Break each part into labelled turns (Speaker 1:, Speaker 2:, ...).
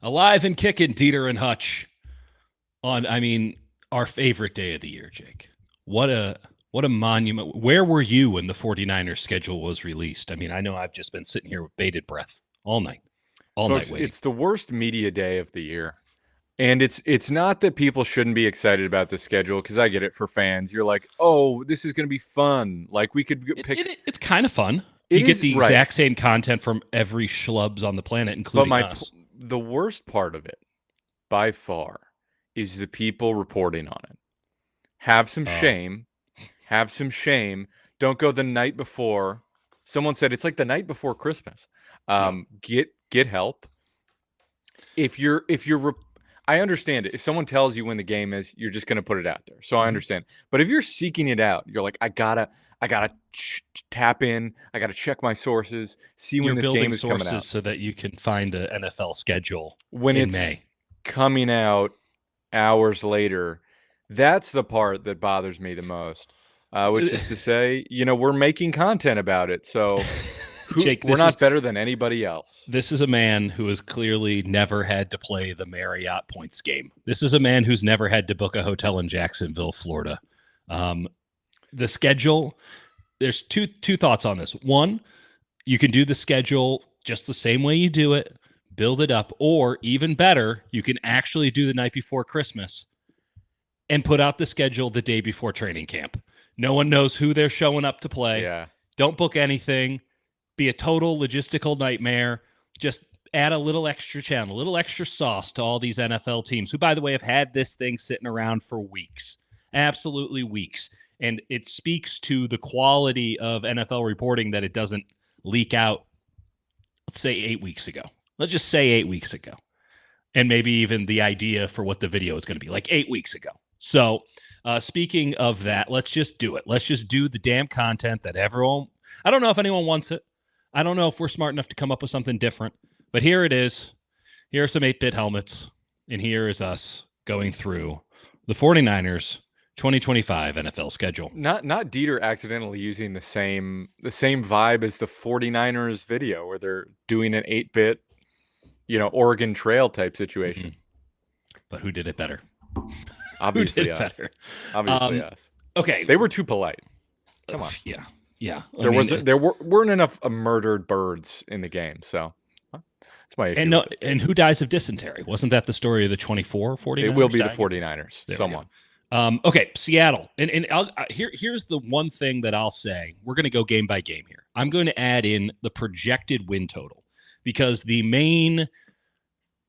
Speaker 1: Alive and kicking, Dieter and Hutch on, our favorite day of the year, Jake. What a monument. Where were you when the 49ers schedule was released? I know I've just been sitting here with bated breath all night
Speaker 2: Folks,
Speaker 1: waiting.
Speaker 2: it's the worst media day of the year. And it's not that people shouldn't be excited about the schedule, because I get it for fans. You're like, oh, this is going to be fun. Like, we could pick.
Speaker 1: It's kind of fun.
Speaker 2: It
Speaker 1: You get
Speaker 2: is
Speaker 1: the
Speaker 2: right.
Speaker 1: exact same content from every schlubs on the planet,
Speaker 2: But
Speaker 1: including us.
Speaker 2: the worst part of it, by far, is the people reporting on it. Have some shame. Have some shame. Don't go the night before. Someone said it's like the night before Christmas. Get help. I understand it. If someone tells you when the game is, you're just going to put it out there. So I understand. But if you're seeking it out, you're like, I gotta tap in. I gotta check my sources, see when this game is coming out,
Speaker 1: so that you can find an NFL schedule
Speaker 2: when
Speaker 1: in
Speaker 2: it's
Speaker 1: May.
Speaker 2: coming out hours later. That's the part that bothers me the most. Which is to say, we're making content about it. So
Speaker 1: Jake,
Speaker 2: we're not better than anybody else.
Speaker 1: This is a man who has clearly never had to play the Marriott points game. This is a man who's never had to book a hotel in Jacksonville, Florida. The schedule, there's two thoughts on this. One, you can do the schedule just the same way you do it, build it up, or even better, you can actually do the night before Christmas and put out the schedule the day before training camp. No one knows who they're showing up to play.
Speaker 2: Yeah.
Speaker 1: Don't book anything. Be a total logistical nightmare. Just add a little extra channel, a little extra sauce to all these NFL teams who, by the way, have had this thing sitting around for weeks. Absolutely weeks. And it speaks to the quality of NFL reporting that it doesn't leak out, let's say 8 weeks ago. Let's just say 8 weeks ago. And maybe even the idea for what the video is going to be like 8 weeks ago. So speaking of that, let's just do it. Let's just do the damn content that everyone, I don't know if anyone wants it. I don't know if we're smart enough to come up with something different, but here it is. Here are some 8-bit helmets, and here is us going through the 49ers 2025 NFL schedule.
Speaker 2: Not Dieter accidentally using the same vibe as the 49ers video where they're doing an 8-bit, Oregon Trail type situation.
Speaker 1: Mm-hmm. But who did it better?
Speaker 2: Obviously us.
Speaker 1: Better?
Speaker 2: Obviously us.
Speaker 1: Okay.
Speaker 2: They were too polite. Come on.
Speaker 1: Yeah.
Speaker 2: There weren't enough murdered birds in the game, so that's my issue.
Speaker 1: And who dies of dysentery? Wasn't that the story of the 24 49ers?
Speaker 2: It will be the 49ers. Someone.
Speaker 1: Okay, Seattle. And here's the one thing that I'll say. We're going to go game by game here. I'm going to add in the projected win total, because the main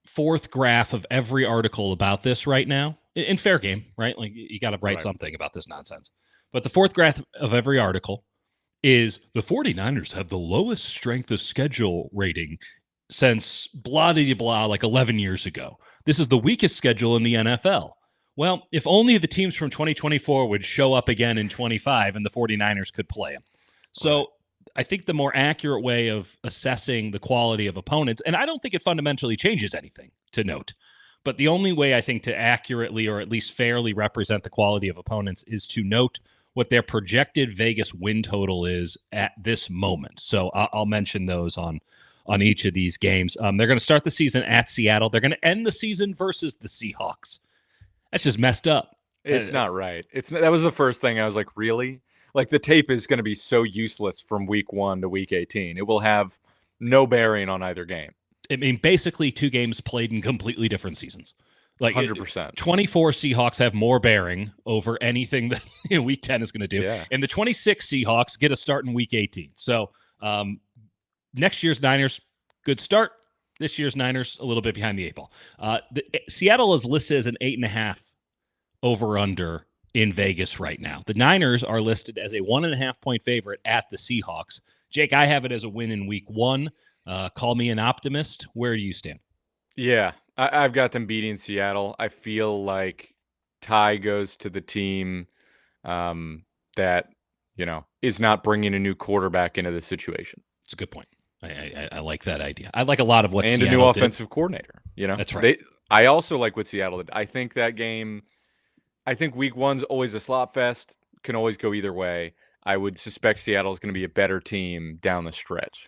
Speaker 1: fourth graph of every article about this right now, in fair game, right? Like, you got to write something about this nonsense. But the fourth graph of every article is the 49ers have the lowest strength of schedule rating since blah, blah, blah, like 11 years ago. This is the weakest schedule in the NFL. Well, if only the teams from 2024 would show up again in 25 and the 49ers could play them. So I think the more accurate way of assessing the quality of opponents, and I don't think it fundamentally changes anything to note, but the only way I think to accurately or at least fairly represent the quality of opponents is to note what their projected Vegas win total is at this moment. So I'll mention those on each of these games. They're going to start the season at Seattle. They're going to end the season versus the Seahawks. That's just messed up.
Speaker 2: It's not right. That was the first thing I was like, really? Like, the tape is going to be so useless from week 1 to week 18. It will have no bearing on either game.
Speaker 1: Basically 2 games played in completely different seasons. Like
Speaker 2: 100%.
Speaker 1: 24 Seahawks have more bearing over anything that week 10 is going to do.
Speaker 2: Yeah.
Speaker 1: And the 26 Seahawks get a start in week 18. So next year's Niners, good start. This year's Niners, a little bit behind the 8 ball. Seattle is listed as an 8.5 over-under in Vegas right now. The Niners are listed as a 1.5 point favorite at the Seahawks. Jake, I have it as a win in week 1. Call me an optimist. Where do you stand?
Speaker 2: Yeah, I've got them beating Seattle. I feel like Ty goes to the team that, is not bringing a new quarterback into the situation.
Speaker 1: It's a good point. I like that idea. I like a lot of what
Speaker 2: and
Speaker 1: Seattle
Speaker 2: a new offensive coordinator.
Speaker 1: That's right.
Speaker 2: I also like what Seattle did. I think that game. I think week 1's always a slop fest. Can always go either way. I would suspect Seattle is going to be a better team down the stretch.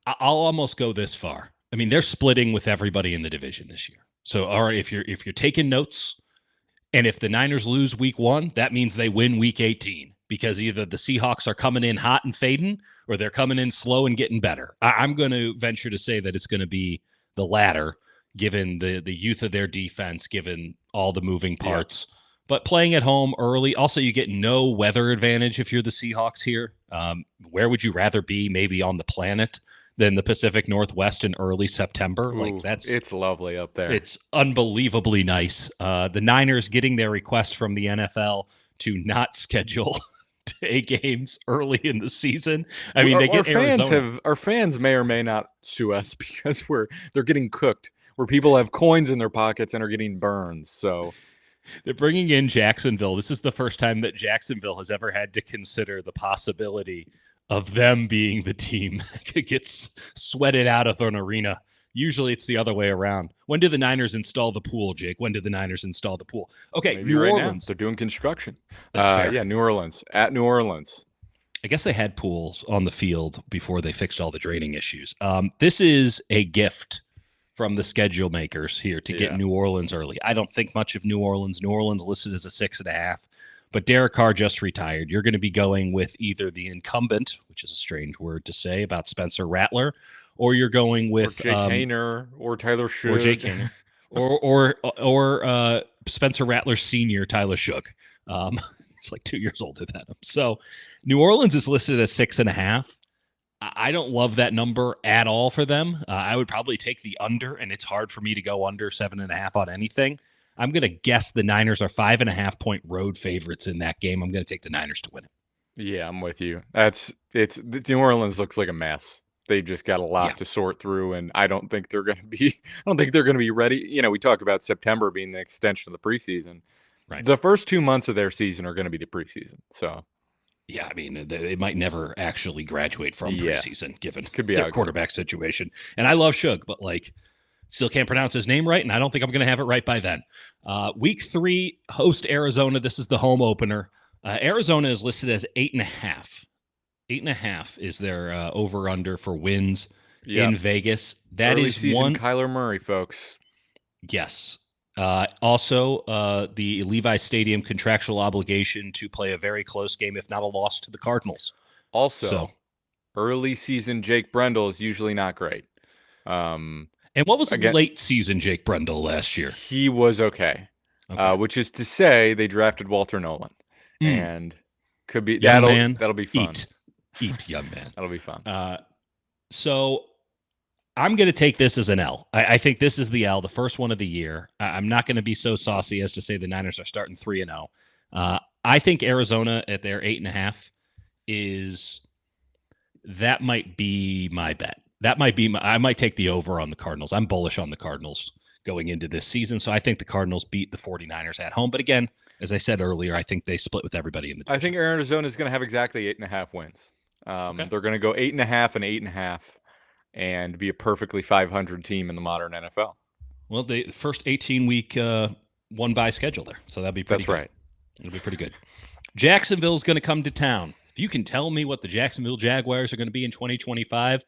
Speaker 1: I'll almost go this far. I mean, they're splitting with everybody in the division this year. So, all right, if you're taking notes, and if the Niners lose week 1, that means they win week 18 because either the Seahawks are coming in hot and fading or they're coming in slow and getting better. I'm going to venture to say that it's going to be the latter, given the youth of their defense, given all the moving parts. Yeah. But playing at home early, also you get no weather advantage if you're the Seahawks here. Where would you rather be maybe on the planet than the Pacific Northwest in early September?
Speaker 2: Ooh, it's lovely up there.
Speaker 1: It's unbelievably nice. The Niners getting their request from the NFL to not schedule day games early in the season. I mean, they get Arizona.
Speaker 2: Our fans may or may not sue us because they're getting cooked, where people have coins in their pockets and are getting burned. So
Speaker 1: they're bringing in Jacksonville. This is the first time that Jacksonville has ever had to consider the possibility of them being the team that gets sweated out of an arena. Usually it's the other way around. When did the Niners install the pool, Jake? When did the Niners install the pool? Okay,
Speaker 2: maybe New Orleans. They're doing construction. Yeah, New Orleans. At New Orleans.
Speaker 1: I guess they had pools on the field before they fixed all the draining issues. This is a gift from the schedule makers here to get New Orleans early. I don't think much of New Orleans. New Orleans listed as a 6.5. But Derek Carr just retired. You're going to be going with either the incumbent, which is a strange word to say about Spencer Rattler, or you're going with
Speaker 2: Jake Hayner or Tyler Shook.
Speaker 1: Or Jake Hayner. or Spencer Rattler Sr., Tyler Shook. It's like 2 years older than him. So New Orleans is listed as 6.5. I don't love that number at all for them. I would probably take the under, and it's hard for me to go under 7.5 on anything. I'm going to guess the Niners are 5.5-point road favorites in that game. I'm going to take the Niners to win it.
Speaker 2: Yeah, I'm with you. New Orleans looks like a mess. They've just got a lot to sort through, and I don't think they're going to be ready. You know, we talk about September being the extension of the preseason.
Speaker 1: Right.
Speaker 2: The first 2 months of their season are going to be the preseason. So,
Speaker 1: yeah, I mean, they might never actually graduate from preseason, given
Speaker 2: could be
Speaker 1: their quarterback situation. And I love Suge, but still can't pronounce his name right, and I don't think I'm going to have it right by then. Week 3, host Arizona. This is the home opener. Arizona is listed as 8.5. 8.5 is their over-under for wins in Vegas. That
Speaker 2: early
Speaker 1: is
Speaker 2: season
Speaker 1: one.
Speaker 2: Kyler Murray, folks.
Speaker 1: Yes. Also, the Levi Stadium contractual obligation to play a very close game, if not a loss to the Cardinals.
Speaker 2: Also, early season Jake Brendel is usually not great.
Speaker 1: And what was late season Jake Brendel last year?
Speaker 2: He was okay. Which is to say they drafted Walter Nolan. And could be that'll be fun.
Speaker 1: Eat, young man.
Speaker 2: That'll be fun.
Speaker 1: So I'm going to take this as an L. I think this is the L, the first one of the year. I'm not going to be so saucy as to say the Niners are starting 3-0. I think Arizona at their 8.5 that might be my bet. That might be I might take the over on the Cardinals. I'm bullish on the Cardinals going into this season, so I think the Cardinals beat the 49ers at home. But again, as I said earlier, I think they split with everybody in the division.
Speaker 2: I think Arizona is going to have exactly 8.5 wins. They're going to go 8.5 and 8.5 and be a perfectly 500 team in the modern NFL.
Speaker 1: Well, the first 18-week one-bye schedule there, so that'd be pretty good. That's right. It'll be pretty good. Jacksonville's going to come to town. If you can tell me what the Jacksonville Jaguars are going to be in 2025,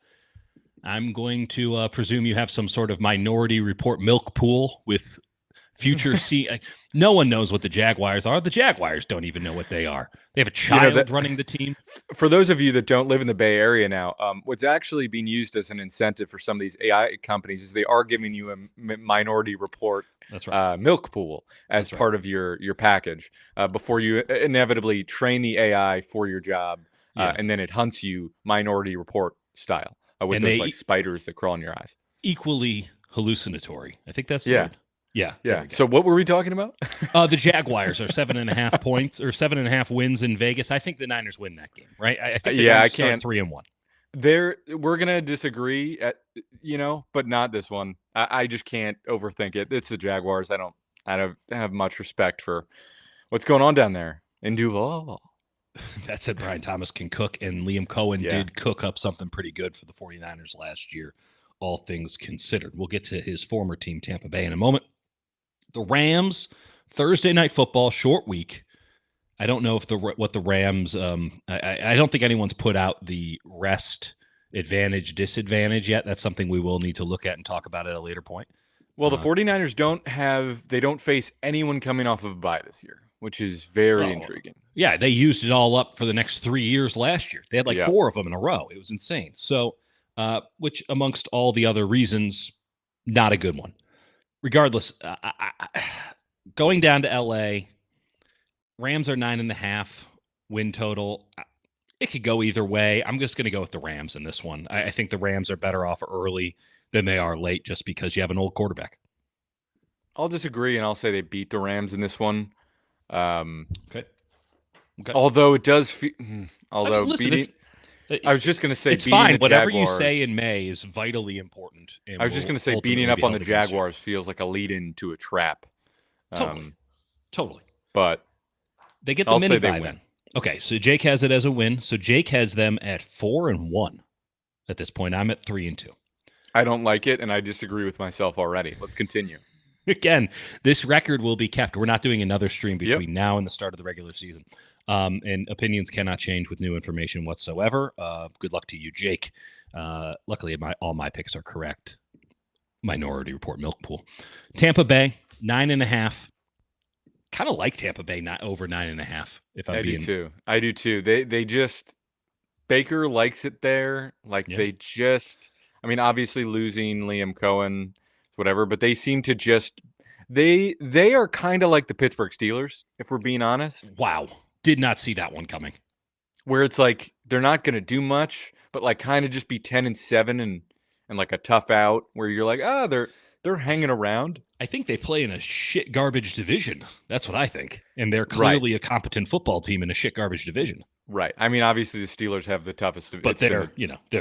Speaker 1: I'm going to presume you have some sort of Minority Report milk pool with future no one knows what the Jaguars are. The Jaguars don't even know what they are. They have a child running the team.
Speaker 2: For those of you that don't live in the Bay Area now, what's actually being used as an incentive for some of these AI companies is they are giving you a Minority Report milk pool as part of your package before you inevitably train the AI for your job, and then it hunts you Minority Report style with those spiders that crawl in your eyes.
Speaker 1: Equally hallucinatory. I think that's the word. Yeah.
Speaker 2: So what were we talking about?
Speaker 1: The Jaguars are 7.5 points or 7.5 wins in Vegas. I think the Niners win that game, right? I think the Niners start 3-1.
Speaker 2: We're gonna disagree but not this one. I just can't overthink it. It's the Jaguars. I don't have much respect for what's going on down there in Duval.
Speaker 1: That said, Brian Thomas can cook, and Liam Cohen did cook up something pretty good for the 49ers last year, all things considered. We'll get to his former team, Tampa Bay, in a moment. The Rams, Thursday Night Football, short week. I don't know if what the Rams. I don't think anyone's put out the rest advantage, disadvantage yet. That's something we will need to look at and talk about at a later point.
Speaker 2: Well, the 49ers don't face anyone coming off of a bye this year, which is very intriguing.
Speaker 1: Yeah, they used it all up for the next 3 years last year. They had like 4 of them in a row. It was insane. So, which amongst all the other reasons, not a good one. Regardless, going down to LA, Rams are 9.5 win total. It could go either way. I'm just going to go with the Rams in this one. I think the Rams are better off early than they are late just because you have an old quarterback.
Speaker 2: I'll disagree, and I'll say they beat the Rams in this one.
Speaker 1: Okay.
Speaker 2: Although it does
Speaker 1: listen,
Speaker 2: I was just going to say
Speaker 1: it's
Speaker 2: beating
Speaker 1: fine.
Speaker 2: the
Speaker 1: Whatever
Speaker 2: Jaguars,
Speaker 1: you say in May is vitally important.
Speaker 2: I was just going to say beating up on the Jaguars feels like a lead-in to a trap.
Speaker 1: Totally.
Speaker 2: But
Speaker 1: they get the mini bye then. Okay, so Jake has it as a win. So Jake has them at 4-1 at this point. I'm at 3-2.
Speaker 2: I don't like it, and I disagree with myself already. Let's continue.
Speaker 1: Again, this record will be kept. We're not doing another stream between now and the start of the regular season. And opinions cannot change with new information whatsoever. Good luck to you, Jake. Luckily, all my picks are correct. Minority Report milk pool. Tampa Bay, 9.5. Kind of like Tampa Bay not over 9.5.
Speaker 2: I do too. They just Baker likes it there. They just. I mean, obviously losing Liam Cohen, whatever, but they seem to just they are kind of like the Pittsburgh Steelers, if we're being honest.
Speaker 1: Wow. Did not see that one coming.
Speaker 2: Where it's like they're not going to do much, but like kind of just be 10-7 and like a tough out where you're like, they're hanging around.
Speaker 1: I think they play in a shit garbage division. That's what I think. And they're clearly a competent football team in a shit garbage division.
Speaker 2: Right. I mean, obviously the Steelers have the toughest division.
Speaker 1: But they're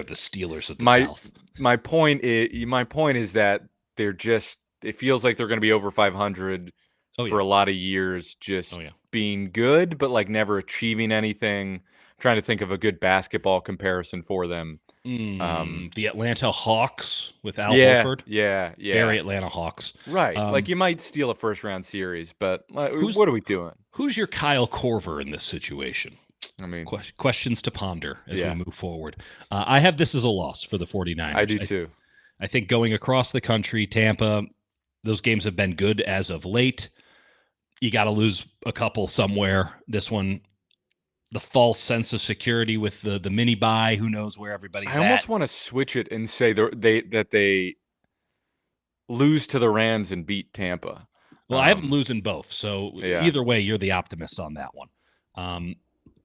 Speaker 1: the Steelers of the South.
Speaker 2: My point is that they're just it feels like they're going to be over 500 for a lot of years being good but like never achieving anything. I'm trying to think of a good basketball comparison for them.
Speaker 1: The Atlanta Hawks with Al Horford.
Speaker 2: Yeah.
Speaker 1: Very Atlanta Hawks.
Speaker 2: Right. Like you might steal a first-round series, but what are we doing?
Speaker 1: Who's your Kyle Korver in this situation?
Speaker 2: I mean,
Speaker 1: questions to ponder as we move forward. I have this as a loss for the 49ers.
Speaker 2: I do too.
Speaker 1: I think going across the country, Tampa, those games have been good as of late. You got to lose a couple somewhere. This one, the false sense of security with the mini bye. Who knows where everybody's at?
Speaker 2: I almost want to switch it and say they lose to the Rams and beat Tampa.
Speaker 1: Well, I have them losing both. So either way, you're the optimist on that one.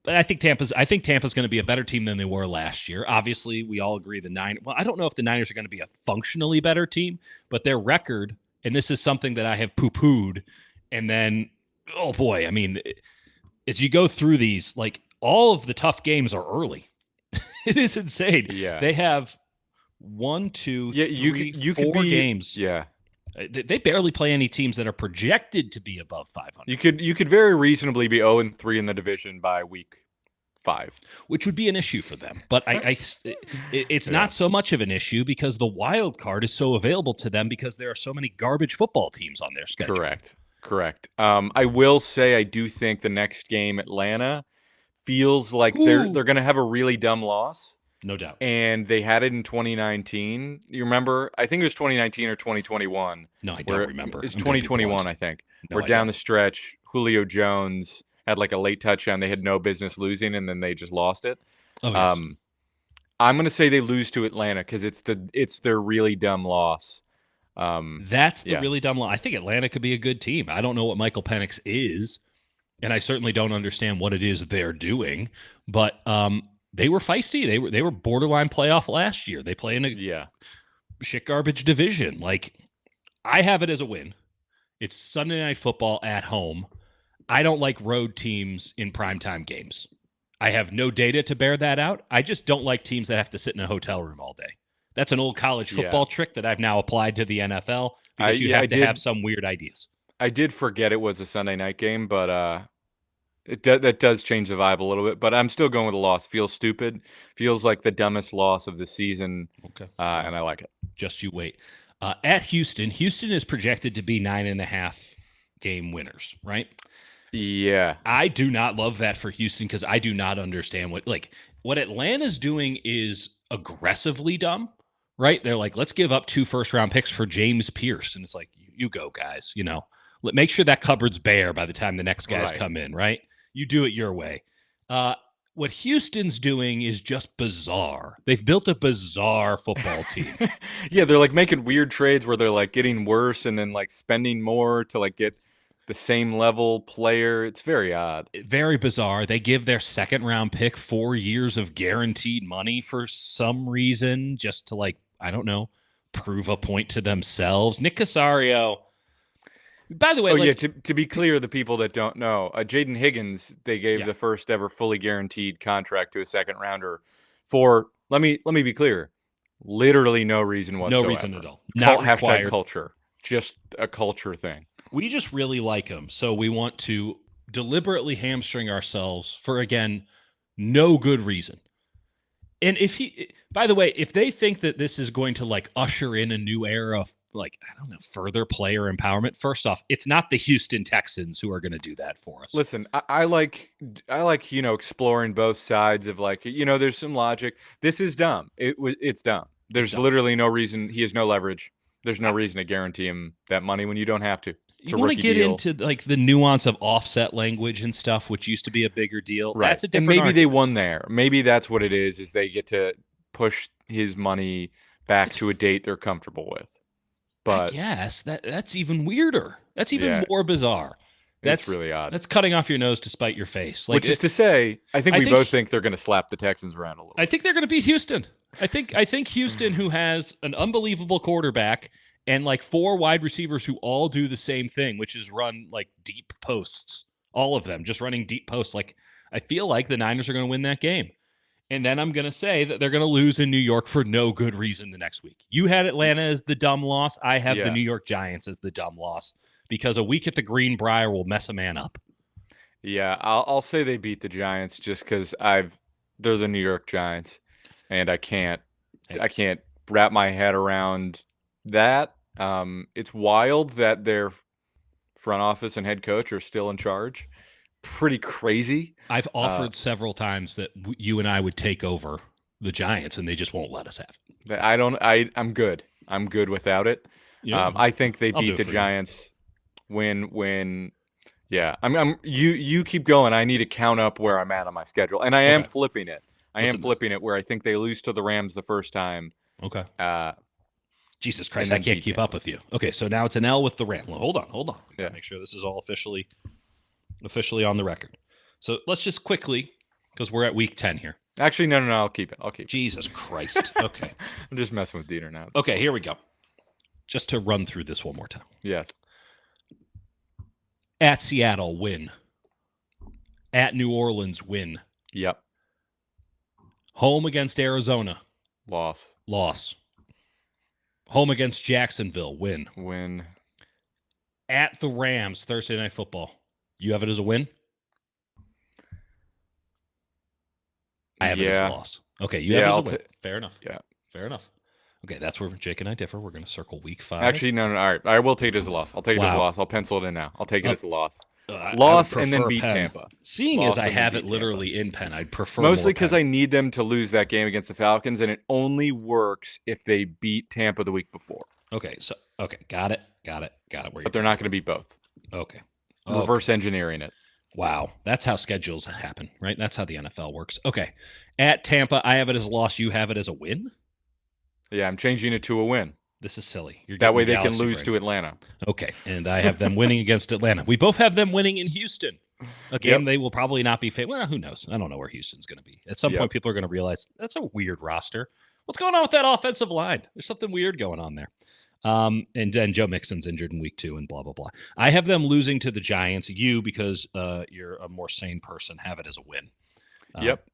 Speaker 1: But I think Tampa's going to be a better team than they were last year. Obviously, we all agree I don't know if the Niners are going to be a functionally better team, but their record, and this is something that I have poo-pooed, and then, oh boy, I mean, as you go through these, like all of the tough games are early. It is insane.
Speaker 2: Yeah.
Speaker 1: They have 1, 2, 3, 4 games.
Speaker 2: Yeah.
Speaker 1: They barely play any teams that are projected to be above 500.
Speaker 2: You could very reasonably be 0-3 in the division by week 5,
Speaker 1: which would be an issue for them. But it's not so much of an issue because the wild card is so available to them because there are so many garbage football teams on their schedule.
Speaker 2: Correct. I will say I do think the next game, Atlanta, feels like they're going to have a really dumb loss.
Speaker 1: No doubt.
Speaker 2: And they had it in 2019. You remember? I think it was 2019 or 2021.
Speaker 1: No, I don't remember.
Speaker 2: It's 2021, I think. Where down the stretch, Julio Jones had like a late touchdown. They had no business losing, and then they just lost it.
Speaker 1: Oh, yes.
Speaker 2: I'm going to say they lose to Atlanta because it's their really dumb loss.
Speaker 1: That's the really dumb loss. I think Atlanta could be a good team. I don't know what Michael Penix is, and I certainly don't understand what it is they're doing. But they were feisty. They were borderline playoff last year. They play in a shit garbage division. Like, I have it as a win. It's Sunday Night Football at home. I don't like road teams in primetime games. I have no data to bear that out. I just don't like teams that have to sit in a hotel room all day. That's an old college football trick that I've now applied to the NFL because you have to have some weird ideas.
Speaker 2: I did forget it was a Sunday night game, but that does change the vibe a little bit. But I'm still going with a loss. Feels stupid. Feels like the dumbest loss of the season.
Speaker 1: Okay.
Speaker 2: And I like it.
Speaker 1: Just you wait. At Houston is projected to be 9.5 game winners, right?
Speaker 2: Yeah.
Speaker 1: I do not love that for Houston because I do not understand what Atlanta's doing is aggressively dumb, right? They're like, let's give up 2 first-round picks for James Pierce. And it's like, you go, guys, make sure that cupboard's bare by the time the next guys come in, right? You do it your way. What Houston's doing is just bizarre. They've built a bizarre football team.
Speaker 2: Yeah, they're like making weird trades where they're like getting worse and then like spending more to like get the same level player. It's very odd.
Speaker 1: Very bizarre. They give their second-round pick 4 years of guaranteed money for some reason, just to I don't know, prove a point to themselves. Nick Casario. By the way,
Speaker 2: to be clear, the people that don't know, Jaden Higgins, they gave the first ever fully guaranteed contract to a second rounder for, let me be clear, literally no reason whatsoever.
Speaker 1: No reason at all. Not required.
Speaker 2: Hashtag culture. Just a culture thing.
Speaker 1: We just really like him, so we want to deliberately hamstring ourselves for, again, no good reason. And by the way, if they think that this is going to usher in a new era of I don't know, further player empowerment, first off, it's not the Houston Texans who are going to do that for us.
Speaker 2: Listen, I like exploring both sides of there's some logic. This is dumb. It's dumb. There's literally no reason. He has no leverage. There's no reason to guarantee him that money when you don't have to.
Speaker 1: You want to get into the nuance of offset language and stuff, which used to be a bigger deal.
Speaker 2: Right.
Speaker 1: That's a different
Speaker 2: maybe
Speaker 1: argument.
Speaker 2: They won there. Maybe that's what it is they get to push his money back to a date they're comfortable with. But
Speaker 1: I guess that's even weirder. That's even more bizarre.
Speaker 2: That's really odd.
Speaker 1: That's cutting off your nose to spite your face.
Speaker 2: Which is to say, I think we both think they're going to slap the Texans around a little.
Speaker 1: I think they're going to beat Houston. I think Houston, who has an unbelievable quarterback and 4 wide receivers who all do the same thing, which is run deep posts. All of them just running deep posts. I feel like the Niners are going to win that game. And then I'm going to say that they're going to lose in New York for no good reason the next week. You had Atlanta as the dumb loss. I have the New York Giants as the dumb loss because a week at the Greenbrier will mess a man up.
Speaker 2: Yeah, I'll say they beat the Giants just because they're the New York Giants, and I can't wrap my head around that. It's wild that their front office and head coach are still in charge. Pretty crazy.
Speaker 1: I've offered several times that you and I would take over the Giants, and they just won't let us have
Speaker 2: it. I'm good. I'm good without it. Yeah. I think they beat the Giants when. Yeah, you keep going. I need to count up where I'm at on my schedule, and I am flipping it. I am flipping it where I think they lose to the Rams the first time.
Speaker 1: Okay. Jesus Christ, I can't keep up with you. Okay, so now it's an L with the Rams. Well, hold on. Yeah. Make sure this is all officially on the record. So let's just quickly, because we're at week 10 here.
Speaker 2: Actually, no, I'll keep it.
Speaker 1: Jesus Christ. Okay.
Speaker 2: I'm just messing with Dieter now.
Speaker 1: Okay, here we go. Just to run through this one more time.
Speaker 2: Yes.
Speaker 1: At Seattle, win. At New Orleans, win.
Speaker 2: Yep.
Speaker 1: Home against Arizona.
Speaker 2: Loss.
Speaker 1: Home against Jacksonville, win.
Speaker 2: Win.
Speaker 1: At the Rams, Thursday Night Football. You have it as a win? I have it as a loss. Okay, you have it as a win. Fair enough.
Speaker 2: Yeah.
Speaker 1: Fair enough. Okay, that's where Jake and I differ. We're going to circle week 5.
Speaker 2: Actually, no. All right. I will take it as a loss. I'll take it as a loss. I'll pencil it in now. I'll take it as a loss. Loss and then beat Tampa.
Speaker 1: Seeing as I have it literally in pen, I'd prefer
Speaker 2: mostly because I need them to lose that game against the Falcons, and it only works if they beat Tampa the week before.
Speaker 1: Okay, got it.
Speaker 2: But they're not going to beat both.
Speaker 1: Okay.
Speaker 2: Reverse engineering it.
Speaker 1: Wow. That's how schedules happen, right? That's how the NFL works. Okay. At Tampa, I have it as a loss. You have it as a win?
Speaker 2: Yeah, I'm changing it to a win.
Speaker 1: This is silly.
Speaker 2: That way they can lose to Atlanta.
Speaker 1: Okay, and I have them winning against Atlanta. We both have them winning in Houston. A game they will probably not be well, who knows? I don't know where Houston's going to be. At some point, people are going to realize that's a weird roster. What's going on with that offensive line? There's something weird going on there. And then Joe Mixon's injured in week 2 and blah, blah, blah. I have them losing to the Giants. You, because you're a more sane person, have it as a win.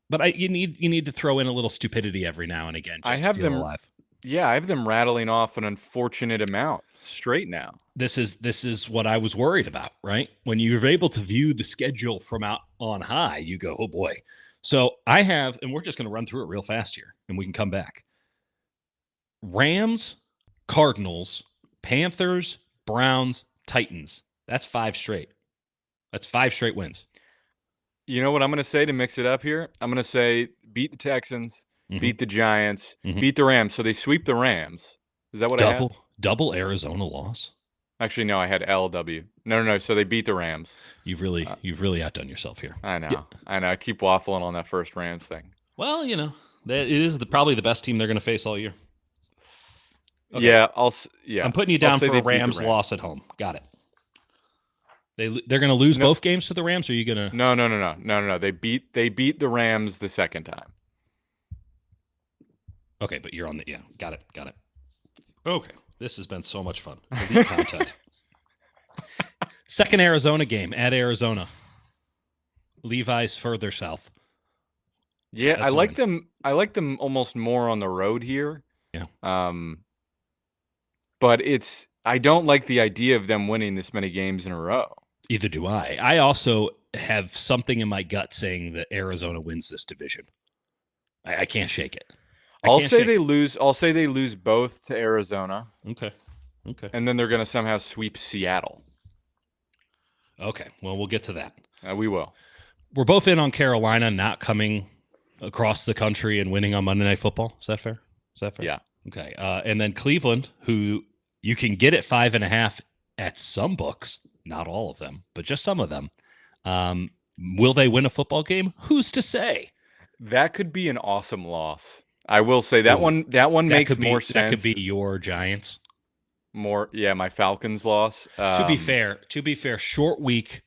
Speaker 1: But you need to throw in a little stupidity every now and again just to feel alive.
Speaker 2: Yeah, I have them rattling off an unfortunate amount straight now.
Speaker 1: This is what I was worried about, right? When you're able to view the schedule from out on high, you go, oh boy. So I have, and we're just going to run through it real fast here, and we can come back. Rams, Cardinals, Panthers, Browns, Titans. That's 5 straight. That's 5 straight wins.
Speaker 2: You know what I'm going to say to mix it up here? I'm going to say beat the Texans, beat the Giants,
Speaker 1: Mhm.
Speaker 2: beat the Rams. So they sweep the Rams. Is that what I had?
Speaker 1: Double Arizona loss.
Speaker 2: Actually, no, I had LW. No. So they beat the Rams.
Speaker 1: You've really outdone yourself here.
Speaker 2: I know.
Speaker 1: Yeah.
Speaker 2: I know. I keep waffling on that first Rams thing.
Speaker 1: Well, it is probably the best team they're going to face all year. Okay.
Speaker 2: Yeah,
Speaker 1: I'm putting you down for a Rams loss at home. Got it. They're going to lose both games to the Rams. Or are you going to?
Speaker 2: No. They beat the Rams the second time.
Speaker 1: Okay, but you're on the Got it. Okay, this has been so much fun. Elite content. Second Arizona game at Arizona. Levi's further south.
Speaker 2: Yeah, I like them. I like them almost more on the road here.
Speaker 1: Yeah.
Speaker 2: But I don't like the idea of them winning this many games in a row.
Speaker 1: Either do I. I also have something in my gut saying that Arizona wins this division. I can't shake it.
Speaker 2: I'll say they lose both to Arizona.
Speaker 1: Okay.
Speaker 2: And then they're going to somehow sweep Seattle.
Speaker 1: Okay. Well, we'll get to that.
Speaker 2: We will.
Speaker 1: We're both in on Carolina not coming across the country and winning on Monday Night Football. Is that fair?
Speaker 2: Yeah.
Speaker 1: Okay. And then Cleveland, who you can get at 5.5 at some books, not all of them, but just some of them. Will they win a football game? Who's to say?
Speaker 2: That could be an awesome loss. I will say that one makes more sense.
Speaker 1: That could be your Giants.
Speaker 2: My Falcons loss.
Speaker 1: To be fair, short week,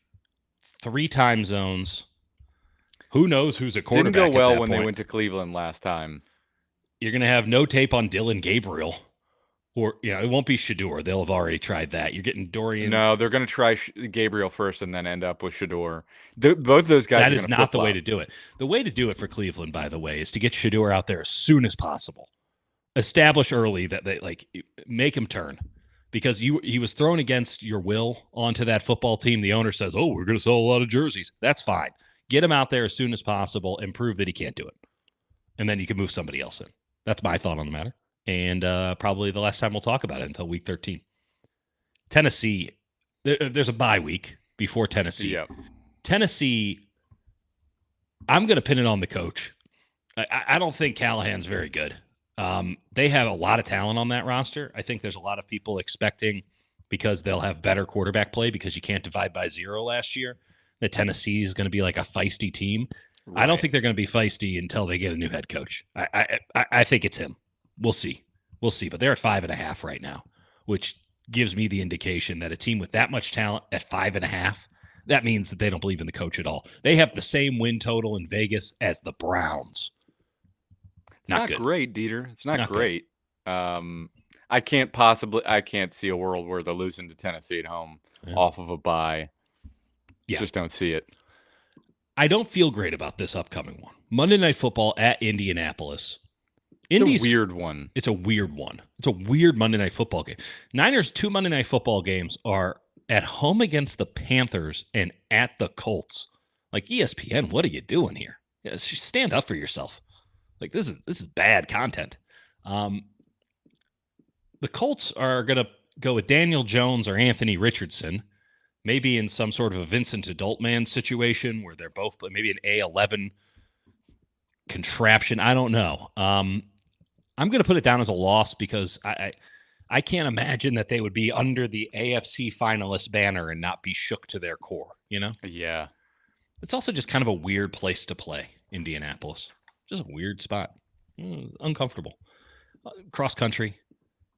Speaker 1: 3 time zones. Who knows who's a quarterback?
Speaker 2: Didn't go well
Speaker 1: at that
Speaker 2: when
Speaker 1: point.
Speaker 2: They went to Cleveland last time.
Speaker 1: You're going to have no tape on Dylan Gabriel. Or, it won't be Shador. They'll have already tried that. You're getting Dorian.
Speaker 2: No, they're going to try Gabriel first and then end up with Shador. Both those guys.
Speaker 1: That is not the way to do it. The way to do it for Cleveland, by the way, is to get Shador out there as soon as possible. Establish early that they make him turn, because he was thrown against your will onto that football team. The owner says, "Oh, we're going to sell a lot of jerseys." That's fine. Get him out there as soon as possible and prove that he can't do it, and then you can move somebody else in. That's my thought on the matter. And probably the last time we'll talk about it until week 13. Tennessee, there's a bye week before Tennessee.
Speaker 2: Yep.
Speaker 1: Tennessee, I'm going to pin it on the coach. I don't think Callahan's very good. They have a lot of talent on that roster. I think there's a lot of people expecting, because they'll have better quarterback play because you can't divide by 0 last year, that Tennessee is going to be like a feisty team. Right. I don't think they're going to be feisty until they get a new head coach. I think it's him. We'll see. But they're at 5.5 right now, which gives me the indication that a team with that much talent at 5.5, that means that they don't believe in the coach at all. They have the same win total in Vegas as the Browns.
Speaker 2: It's not great, Dieter. It's not great. I can't see a world where they're losing to Tennessee at home off of a bye. Yeah. Just don't see it.
Speaker 1: I don't feel great about this upcoming one. Monday Night Football at Indianapolis.
Speaker 2: It's a weird one.
Speaker 1: It's a weird one. It's a weird Monday Night Football game. Niners' 2 Monday Night Football games are at home against the Panthers and at the Colts. Like, ESPN, what are you doing here? Yeah, stand up for yourself. Like, this is bad content. The Colts are going to go with Daniel Jones or Anthony Richardson, maybe in some sort of a Vincent Adultman situation where they're both maybe an A11 contraption. I don't know. I'm going to put it down as a loss because I can't imagine that they would be under the AFC finalist banner and not be shook to their core,
Speaker 2: Yeah.
Speaker 1: It's also just kind of a weird place to play, Indianapolis. Just a weird spot. Uncomfortable. Cross country.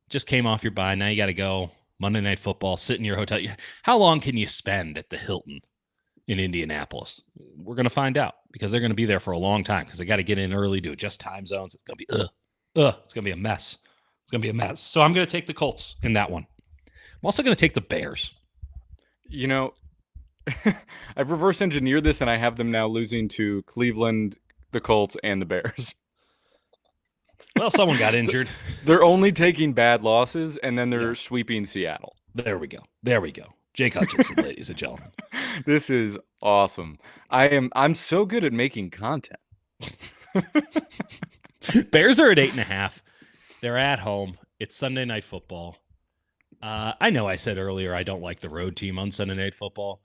Speaker 1: Just came off your bye. Now you got to go. Monday Night Football. Sit in your hotel. How long can you spend at the Hilton in Indianapolis? We're going to find out, because they're going to be there for a long time, because they got to get in early to adjust time zones. It's going to be it's going to be a mess. It's going to be a mess. So I'm going to take the Colts in that one. I'm also going to take the Bears.
Speaker 2: I've reverse engineered this, and I have them now losing to Cleveland, the Colts, and the Bears.
Speaker 1: Well, someone got injured.
Speaker 2: They're only taking bad losses, and then they're sweeping Seattle.
Speaker 1: There we go. Jake Hutchinson, ladies and gentlemen.
Speaker 2: This is awesome. I'm so good at making content.
Speaker 1: Bears are at 8.5. They're at home. It's Sunday Night Football. I know I said earlier I don't like the road team on Sunday Night Football.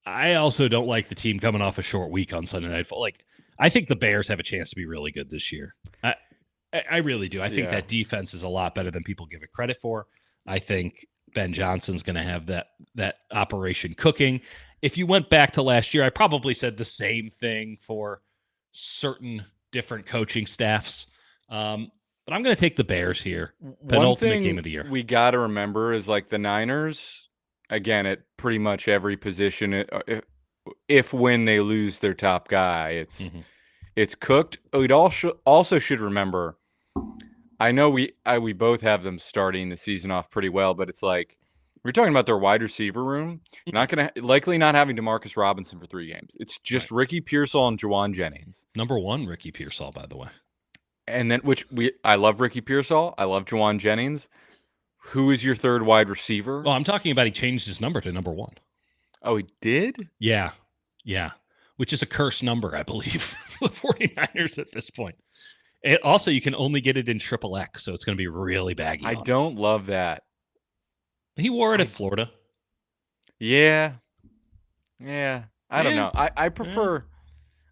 Speaker 1: I also don't like the team coming off a short week on Sunday Night Football. Like, I think the Bears have a chance to be really good this year. I really do. I think that defense is a lot better than people give it credit for. I think Ben Johnson's going to have that operation cooking. If you went back to last year, I probably said the same thing for certain different coaching staffs. But I'm going to take the Bears here. Penultimate game of the year.
Speaker 2: We got to remember is like the Niners, again, at pretty much every position, when they lose their top guy, it's cooked. We'd also should remember, I know we both have them starting the season off pretty well, but it's like we're talking about their wide receiver room. Likely not having DeMarcus Robinson for 3 games. It's just right. Ricky Pearsall and Juwan Jennings.
Speaker 1: Number 1, Ricky Pearsall, by the way.
Speaker 2: And then I love Ricky Pearsall. I love Juwan Jennings. Who is your third wide receiver?
Speaker 1: Well, I'm talking about he changed his number to number 1.
Speaker 2: Oh, he did?
Speaker 1: Yeah. Which is a cursed number, I believe, for the 49ers at this point. Also, you can only get it in XXX, so it's going to be really baggy.
Speaker 2: I don't love that.
Speaker 1: He wore it at Florida.
Speaker 2: Yeah. I don't know. I prefer.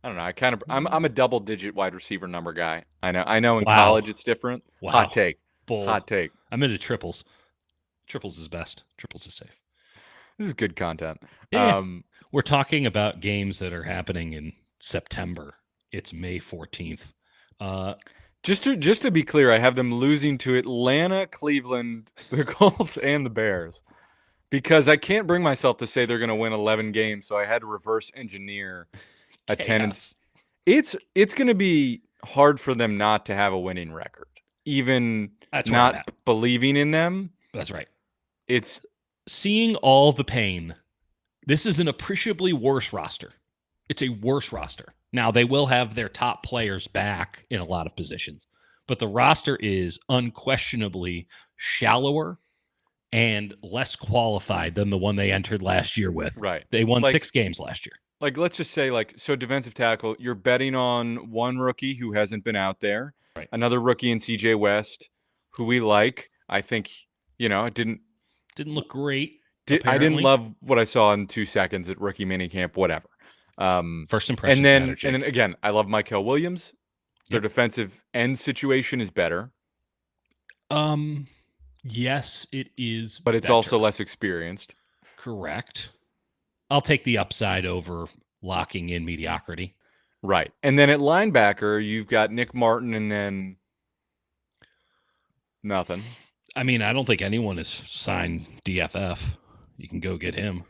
Speaker 2: I don't know. I'm a double-digit wide receiver number guy. I know. In college it's different. Wow. Hot take.
Speaker 1: Bold.
Speaker 2: Hot take.
Speaker 1: I'm into triples. Triples is best. Triples is safe.
Speaker 2: This is good content.
Speaker 1: Yeah. We're talking about games that are happening in September. It's May 14th.
Speaker 2: Just to be clear, I have them losing to Atlanta, Cleveland, the Colts, and the Bears, because I can't bring myself to say they're going to win 11 games. So I had to reverse engineer attendance. It's going to be hard for them not to have a winning record, even not believing in them.
Speaker 1: That's right.
Speaker 2: It's
Speaker 1: seeing all the pain. This is an appreciably worse roster. It's a worse roster. Now, they will have their top players back in a lot of positions, but the roster is unquestionably shallower and less qualified than the one they entered last year with.
Speaker 2: Right.
Speaker 1: They won 6 games last year.
Speaker 2: Let's just say, so defensive tackle, you're betting on one rookie who hasn't been out there,
Speaker 1: right.
Speaker 2: Another rookie in CJ West, who we like. I think, it didn't
Speaker 1: look great.
Speaker 2: I didn't love what I saw in 2 seconds at rookie minicamp, whatever.
Speaker 1: First impression.
Speaker 2: And then again, I love Mykel Williams. Their defensive end situation is better.
Speaker 1: Yes, it is.
Speaker 2: But it's also less experienced.
Speaker 1: Correct. I'll take the upside over locking in mediocrity.
Speaker 2: Right. And then at linebacker, you've got Nick Martin and then nothing.
Speaker 1: I mean, I don't think anyone has signed DFF. You can go get him.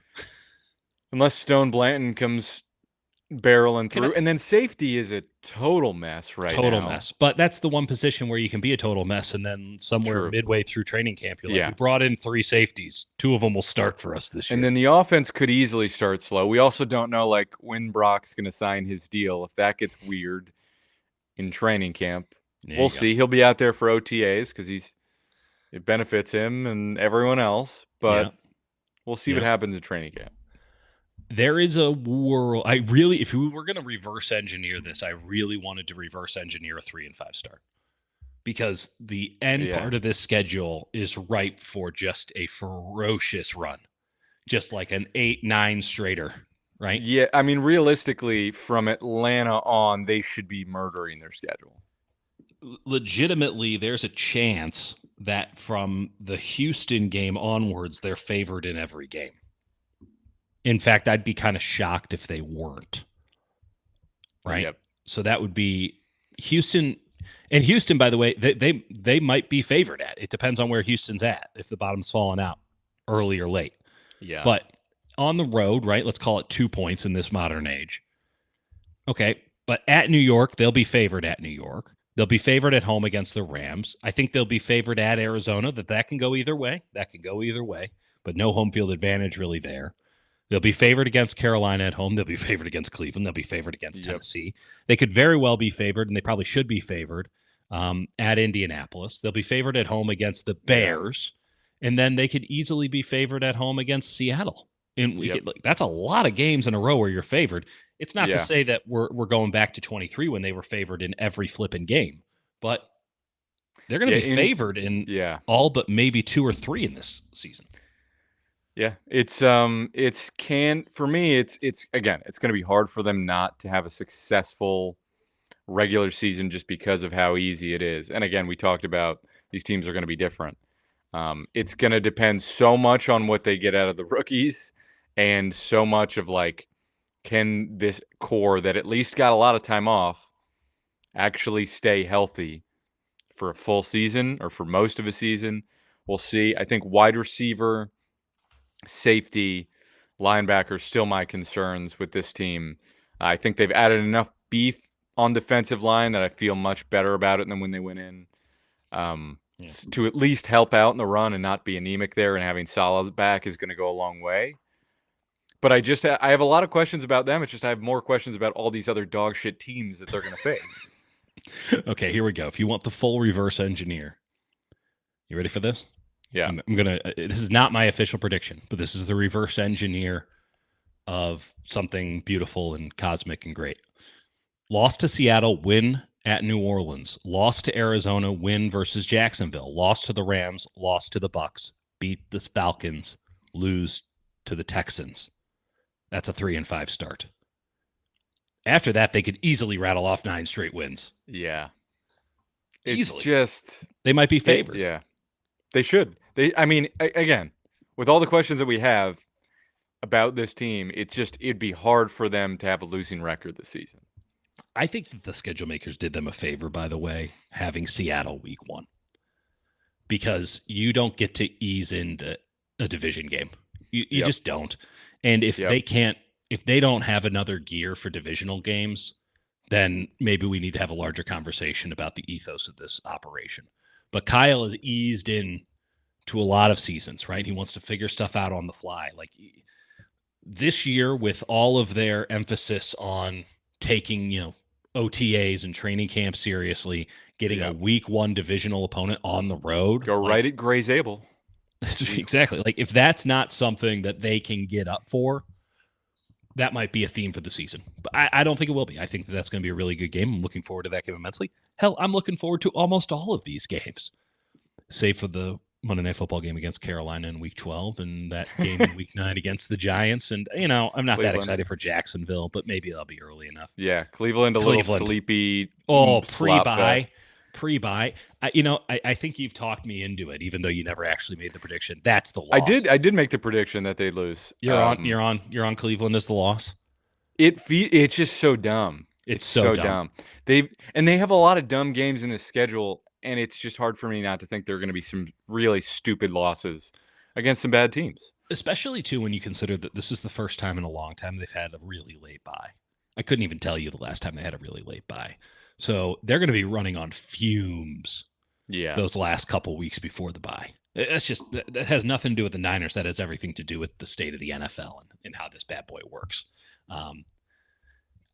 Speaker 2: Unless Stone Blanton comes barreling through. And then safety is a total mess now.
Speaker 1: Total mess. But that's the one position where you can be a total mess, and then somewhere midway through training camp, you're like, we brought in 3 safeties. 2 of them will start for us this year.
Speaker 2: And then the offense could easily start slow. We also don't know, when Brock's going to sign his deal. If that gets weird in training camp, we'll see. He'll be out there for OTAs because it benefits him and everyone else. But we'll see what happens in training camp.
Speaker 1: There is a world. If we were going to reverse engineer this, I really wanted to reverse engineer a 3 and 5 start, because the end part of this schedule is ripe for just a ferocious run, just like an 8-9 straighter, right?
Speaker 2: Yeah, I mean, realistically, from Atlanta on, they should be murdering their schedule.
Speaker 1: Legitimately, there's a chance that from the Houston game onwards, they're favored in every game. In fact, I'd be kind of shocked if they weren't. Right?
Speaker 2: Yep.
Speaker 1: So that would be Houston. And Houston, by the way, they might be favored at. It depends on where Houston's at, if the bottom's falling out early or late.
Speaker 2: Yeah.
Speaker 1: But on the road, right, let's call it 2 points in this modern age. Okay, but at New York, they'll be favored at New York. They'll be favored at home against the Rams. I think they'll be favored at Arizona. That can go either way. But no home field advantage really there. They'll be favored against Carolina at home. They'll be favored against Cleveland. They'll be favored against Tennessee. They could very well be favored, and they probably should be favored at Indianapolis. They'll be favored at home against the Bears, and then they could easily be favored at home against Seattle. And that's a lot of games in a row where you're favored. It's not to say that we're going back to 23 when they were favored in every flipping game, but they're going to be favored in all but maybe 2 or 3 in this season.
Speaker 2: Yeah, for me, it's again, it's going to be hard for them not to have a successful regular season just because of how easy it is. And again, we talked about these teams are going to be different. It's going to depend so much on what they get out of the rookies and so much of like, can this core that at least got a lot of time off actually stay healthy for a full season or for most of a season? We'll see. I think wide receiver, safety, linebacker still my concerns with this team. I think they've added enough beef on defensive line that I feel much better about it than when they went in. To at least help out in the run and not be anemic there, and having Salah back is going to go a long way. But I have a lot of questions about them. It's just I have more questions about all these other dog shit teams that they're going to face.
Speaker 1: Okay, here we go. If you want the full reverse engineer, you ready for this?
Speaker 2: Yeah.
Speaker 1: I'm going to this is not my official prediction, but this is the reverse engineer of something beautiful and cosmic and great. Lost to Seattle, win at New Orleans. Lost to Arizona, win versus Jacksonville. Lost to the Rams, lost to the Bucks. Beat the Falcons, lose to the Texans. That's a 3-5 start. After that, they could easily rattle off 9 straight wins.
Speaker 2: Yeah.
Speaker 1: It's easily.
Speaker 2: Just
Speaker 1: they might be favored.
Speaker 2: Yeah. They should. Again, with all the questions that we have about this team, it'd be hard for them to have a losing record this season.
Speaker 1: I think that the schedule makers did them a favor, by the way, having Seattle week 1. Because you don't get to ease into a division game. You just don't. And if they don't have another gear for divisional games, then maybe we need to have a larger conversation about the ethos of this operation. But Kyle is eased in to a lot of seasons, right? He wants to figure stuff out on the fly. Like this year, with all of their emphasis on taking, OTAs and training camp seriously, getting a week 1 divisional opponent on the road.
Speaker 2: Go right at Gray's Able.
Speaker 1: Exactly. Like if that's not something that they can get up for, that might be a theme for the season. But I don't think it will be. I think that's going to be a really good game. I'm looking forward to that game immensely. Hell, I'm looking forward to almost all of these games, save for the Monday Night Football game against Carolina in Week 12 and that game in Week 9 against the Giants. And, I'm not
Speaker 2: Cleveland.
Speaker 1: that excited for Jacksonville, but maybe that'll be early enough.
Speaker 2: Yeah, Cleveland, little sleepy.
Speaker 1: Oh, pre-buy. I think you've talked me into it, even though you never actually made the prediction. That's the loss.
Speaker 2: I did make the prediction that they'd lose.
Speaker 1: You're on Cleveland as the loss.
Speaker 2: It's just so dumb.
Speaker 1: It's so dumb.
Speaker 2: They have a lot of dumb games in the schedule, and it's just hard for me not to think there are going to be some really stupid losses against some bad teams.
Speaker 1: Especially, too, when you consider that this is the first time in a long time they've had a really late bye. I couldn't even tell you the last time they had a really late bye. So they're going to be running on fumes those last couple weeks before the bye. That has nothing to do with the Niners. That has everything to do with the state of the NFL and how this bad boy works. I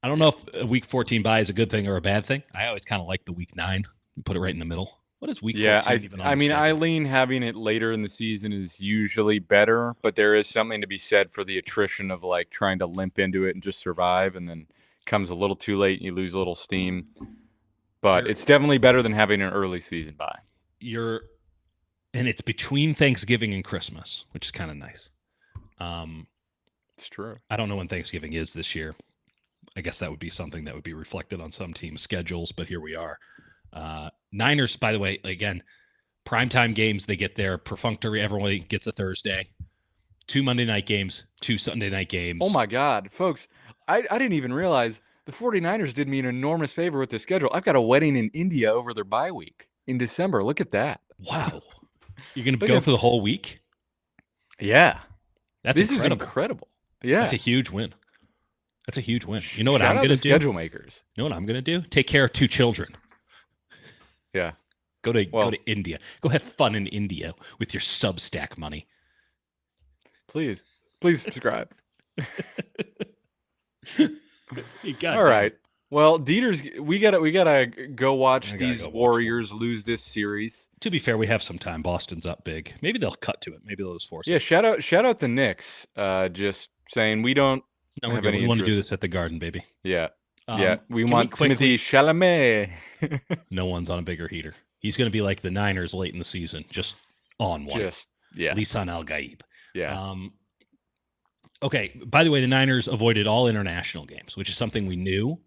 Speaker 1: don't know if a Week 14 bye is a good thing or a bad thing. I always kind of like the Week 9. Put it right in the middle. What is Week 14 even on?
Speaker 2: Eileen having it later in the season is usually better, but there is something to be said for the attrition of like trying to limp into it and just survive, and then comes a little too late and you lose a little steam. But it's definitely better than having an early season bye.
Speaker 1: And it's between Thanksgiving and Christmas, which is kind of nice.
Speaker 2: It's true.
Speaker 1: I don't know when Thanksgiving is this year. I guess that would be something that would be reflected on some teams' schedules, but here we are. Niners, by the way, again, primetime games, they get their perfunctory, everyone gets a Thursday. 2 Monday night games, 2 Sunday night games.
Speaker 2: Oh my God, folks, I didn't even realize the 49ers did me an enormous favor with their schedule. I've got a wedding in India over their bye week in December. Look at that.
Speaker 1: Wow. You're going to go for the whole week?
Speaker 2: Yeah.
Speaker 1: This
Speaker 2: is incredible. Yeah.
Speaker 1: That's a huge win. You know what I'm going to do?
Speaker 2: Schedule makers.
Speaker 1: You know what I'm going to do? Take care of 2 children.
Speaker 2: Yeah.
Speaker 1: Go to India. Go have fun in India with your Substack money.
Speaker 2: Please subscribe.
Speaker 1: All
Speaker 2: right. Well, Dieter's we gotta go watch these Warriors lose this series.
Speaker 1: To be fair, we have some time. Boston's up big. Maybe they'll cut to it. Maybe they'll just force it.
Speaker 2: Yeah, shout out the Knicks. Just saying we don't have any.
Speaker 1: We want to do this at the Garden, baby.
Speaker 2: Yeah. We want Timothy Chalamet.
Speaker 1: No one's on a bigger heater. He's going to be like the Niners late in the season, just on one. Lisan Al-Gaib.
Speaker 2: Yeah.
Speaker 1: Okay, by the way, the Niners avoided all international games, which is something we knew.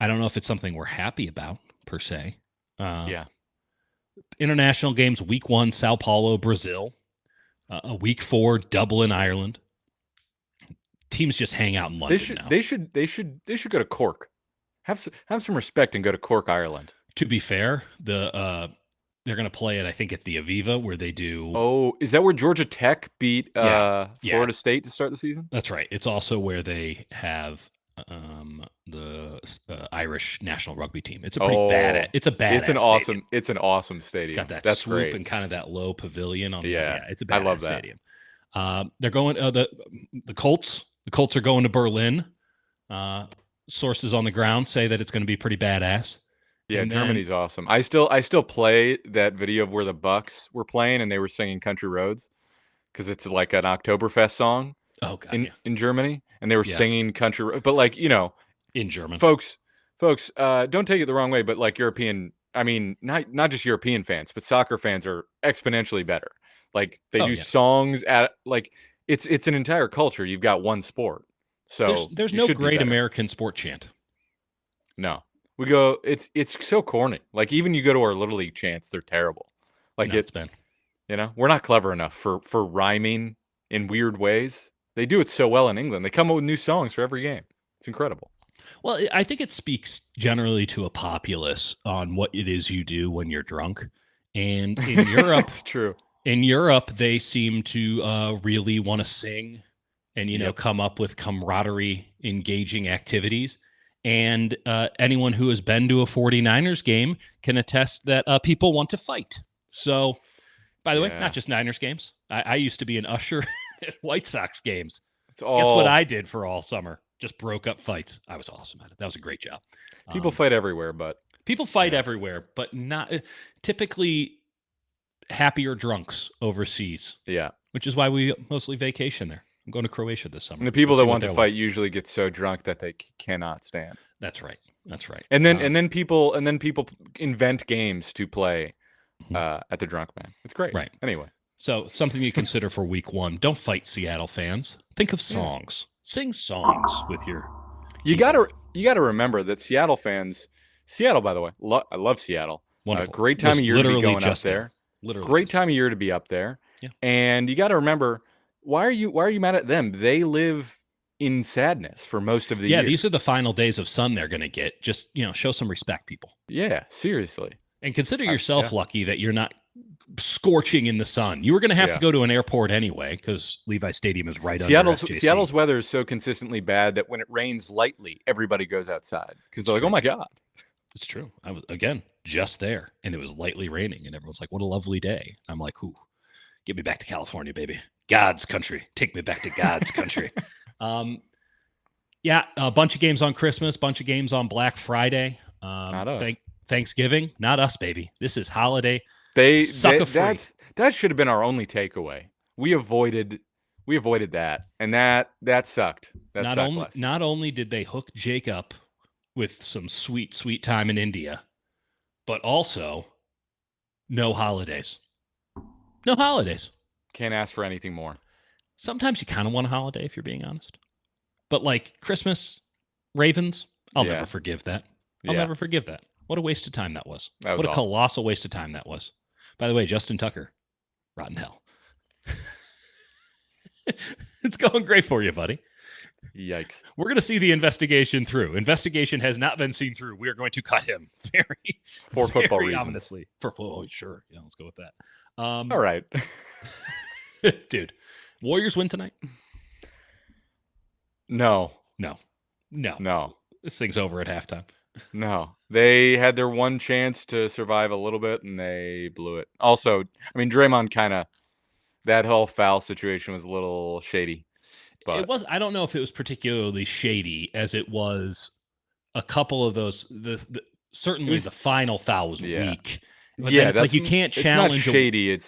Speaker 1: I don't know if it's something we're happy about per se.
Speaker 2: Yeah.
Speaker 1: International games, week 1, Sao Paulo, Brazil. Week 4, Dublin, Ireland. Teams just hang out in London now.
Speaker 2: They should go to Cork. Have some respect and go to Cork, Ireland.
Speaker 1: To be fair, they're going to play it, I think, at the Aviva, where they do.
Speaker 2: Oh, is that where Georgia Tech beat Florida State to start the season?
Speaker 1: That's right. It's also where they have the Irish national rugby team. It's a pretty bad. It's a bad.
Speaker 2: It's an
Speaker 1: stadium.
Speaker 2: awesome stadium.
Speaker 1: It's got that
Speaker 2: That's
Speaker 1: swoop
Speaker 2: great.
Speaker 1: and kind of that low pavilion on. It's a
Speaker 2: I
Speaker 1: bad
Speaker 2: love
Speaker 1: stadium. They're going the Colts. The Colts are going to Berlin. Sources on the ground say that it's going to be pretty badass.
Speaker 2: Yeah, Germany's awesome. I still play that video of where the Bucks were playing and they were singing Country Roads because it's like an Oktoberfest song.
Speaker 1: Oh God,
Speaker 2: in Germany, and they were singing country, but like
Speaker 1: in German,
Speaker 2: folks, don't take it the wrong way, but like European, I mean, not just European fans, but soccer fans are exponentially better. Like they do songs at like it's an entire culture. You've got one sport, so
Speaker 1: there's no great American sport chant.
Speaker 2: No, we go. It's so corny. Like even you go to our Little League chants, they're terrible. Like
Speaker 1: it's bad.
Speaker 2: We're not clever enough for rhyming in weird ways. They do it so well in England. They come up with new songs for every game. It's incredible.
Speaker 1: Well, I think it speaks generally to a populace on what it is you do when you're drunk. And in Europe,
Speaker 2: it's true.
Speaker 1: In Europe, they seem to really want to sing and, come up with camaraderie, engaging activities. And anyone who has been to a 49ers game can attest that people want to fight. So, by the way, not just Niners games. I used to be an usher at White Sox games. Guess what I did for all summer? Just broke up fights. I was awesome at it. That was a great job.
Speaker 2: People fight everywhere, but
Speaker 1: not typically happier drunks overseas.
Speaker 2: Yeah,
Speaker 1: which is why we mostly vacation there. I'm going to Croatia this summer.
Speaker 2: And the people that want to fight usually get so drunk that they cannot stand.
Speaker 1: That's right.
Speaker 2: And then people invent games to play at the drunk man. It's great.
Speaker 1: Right.
Speaker 2: Anyway.
Speaker 1: So something you consider for week 1. Don't fight Seattle fans. Think of songs. Sing songs with your
Speaker 2: You gotta remember that Seattle fans, by the way, I love Seattle.
Speaker 1: Wonderful.
Speaker 2: Great time of year to be going up there.
Speaker 1: Literally.
Speaker 2: Great time of year to be up there.
Speaker 1: Yeah.
Speaker 2: And you gotta remember, why are you mad at them? They live in sadness for most of the year.
Speaker 1: Yeah, these are the final days of sun they're gonna get. Just show some respect, people.
Speaker 2: Yeah, seriously.
Speaker 1: And consider yourself lucky that you're not scorching in the sun. You were going to have to go to an airport anyway because Levi Stadium is right under SJC.
Speaker 2: Seattle's weather is so consistently bad that when it rains lightly, everybody goes outside because they're like, "Oh my God."
Speaker 1: It's true. I was just there, and it was lightly raining, and everyone's like, "What a lovely day." I'm like, "Ooh, get me back to California, baby. God's country. Take me back to God's country." Yeah, a bunch of games on Christmas, bunch of games on Black Friday.
Speaker 2: Not us.
Speaker 1: Thanksgiving, not us, baby. This is holiday.
Speaker 2: That should have been our only takeaway. We avoided that, and that sucked.
Speaker 1: Not only did they hook Jake up with some sweet, sweet time in India, but also no holidays. No holidays.
Speaker 2: Can't ask for anything more.
Speaker 1: Sometimes you kind of want a holiday if you're being honest. But like Christmas, Ravens, I'll never forgive that. I'll never forgive that. What a waste of time that was. What a colossal waste of time that was. By the way, Justin Tucker, rotten hell. It's going great for you, buddy.
Speaker 2: Yikes.
Speaker 1: We're going to see the investigation through. Investigation has not been seen through. We are going to cut him
Speaker 2: for football reasons.
Speaker 1: Ominously. For football, sure. Yeah, let's go with that.
Speaker 2: All right.
Speaker 1: Dude, Warriors win tonight?
Speaker 2: No.
Speaker 1: This thing's over at halftime.
Speaker 2: No. They had their one chance to survive a little bit, and they blew it. Also, I mean, Draymond that whole foul situation was a little shady. But
Speaker 1: it was. I don't know if it was particularly shady, as it was a couple of those. Certainly, the final foul was weak. But then it's like you can't challenge.
Speaker 2: It's not shady.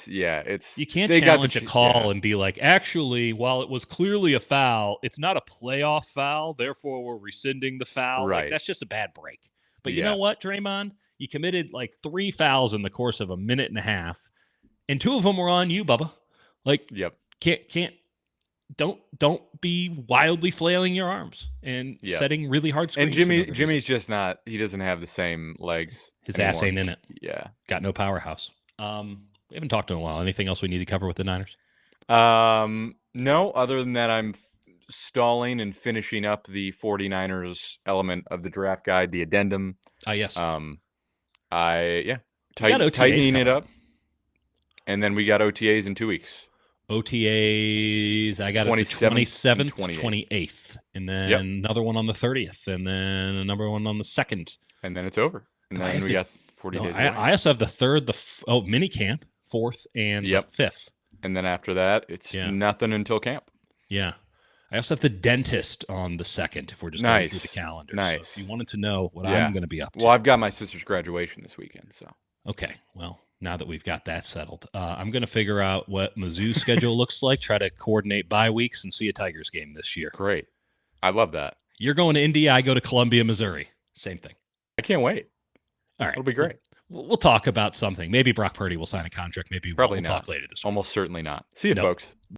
Speaker 1: You can't challenge a call and be like, actually, while it was clearly a foul, it's not a playoff foul. Therefore, we're rescinding the foul.
Speaker 2: Right.
Speaker 1: Like, that's just a bad break. But you know what, Draymond? You committed like 3 fouls in the course of a minute and a half, and 2 of them were on you, Bubba. Like, can't don't be wildly flailing your arms and setting really hard screens.
Speaker 2: And Jimmy's just not. He doesn't have the same legs.
Speaker 1: His ass ain't in it.
Speaker 2: Yeah,
Speaker 1: got no powerhouse. We haven't talked in a while. Anything else we need to cover with the Niners?
Speaker 2: No, other than that, I'm stalling and finishing up the 49ers element of the draft guide, the addendum.
Speaker 1: Yes.
Speaker 2: Tightening it up. And then we got OTAs in 2 weeks.
Speaker 1: OTAs, I got 27th, 28th. And then another one on the 30th. And then another one on the 2nd.
Speaker 2: And then it's over. And then we got 40 days away.
Speaker 1: I also have the 3rd, mini camp, 4th, and the 5th.
Speaker 2: And then after that, it's nothing until camp.
Speaker 1: Yeah. I also have the dentist on the 2nd, if we're just going through the calendar.
Speaker 2: Nice.
Speaker 1: So if you wanted to know what I'm going to be up to.
Speaker 2: Well, I've got my sister's graduation this weekend, so.
Speaker 1: Okay. Well, now that we've got that settled, I'm going to figure out what Mizzou's schedule looks like, try to coordinate bye weeks, and see a Tigers game this year.
Speaker 2: Great. I love that.
Speaker 1: You're going to Indy. I go to Columbia, Missouri. Same thing.
Speaker 2: I can't wait.
Speaker 1: All right.
Speaker 2: It'll be great.
Speaker 1: We'll talk about something. Maybe Brock Purdy will sign a contract. Maybe
Speaker 2: Probably
Speaker 1: we'll talk later this week.
Speaker 2: Almost certainly not. See you, folks.